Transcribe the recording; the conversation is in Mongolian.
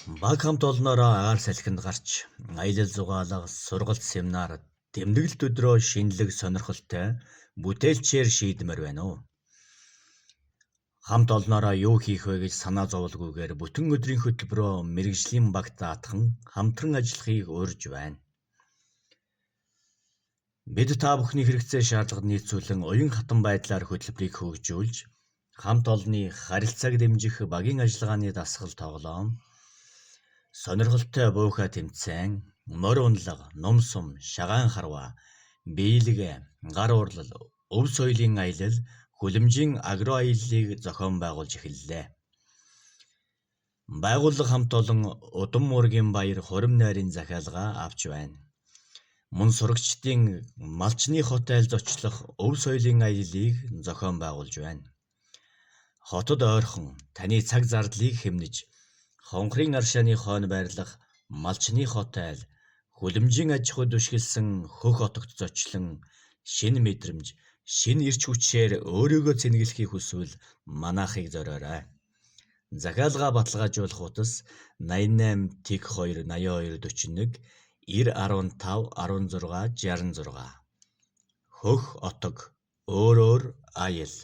Баг хамт олноороо агаар салхинд гарч аялал зугаалга, сургалт семинар, тэмдэглэлт өдрөө шинэлэг сонирхолтой бүтээлчээр шийдмээр байна уу? Хамт олноороо юу хийх вэ гэж санаа зовлгүйгээр бүтэн өдрийн хөтөлбөрөө мэргэжлийн багт даатхан хамтран ажиллахыг урьж байна. Бид та бүхний хэрэгцээ шаардлагад нийцүүлэн уян хатан байдлаар хөтөлбөрийг хөгжүүлж, хамт олонны харилцааг дэмжих багийн ажиллагааны дасгал тоглоом, сонирхолтой буйхаа тэмцээн, морь унлага, ном сум, шагаан харва, биелэг, гар урлал, өв соёлын аялал, хүлэмжийн агро аяллыг зохион байгуулж эхэллээ. Байгууллага хамт олон удам уургийн баяр хурим найрын захиалга авч байна. Мөн сурагчдын малчны хот айл зочлох өв соёлын аяллыг зохион байгуулж байна. Хотод ойрхон таны цаг зардлыг хэмнэж хонхрын аршааны хойно байрлах малчны хот айл, хүлэмжийн аж ахуйд бишгэлсэн хөх хотогт зочлон шинэ мэдрэмж, шинэ эрч хүчээр өөрийгөө цэнгэлэхийг хүсвэл манайхыг зориорой. Захиалга баталгаажуулах утас 88 тэг 2 82 41 915 16 66. Хөх отог өөр аял.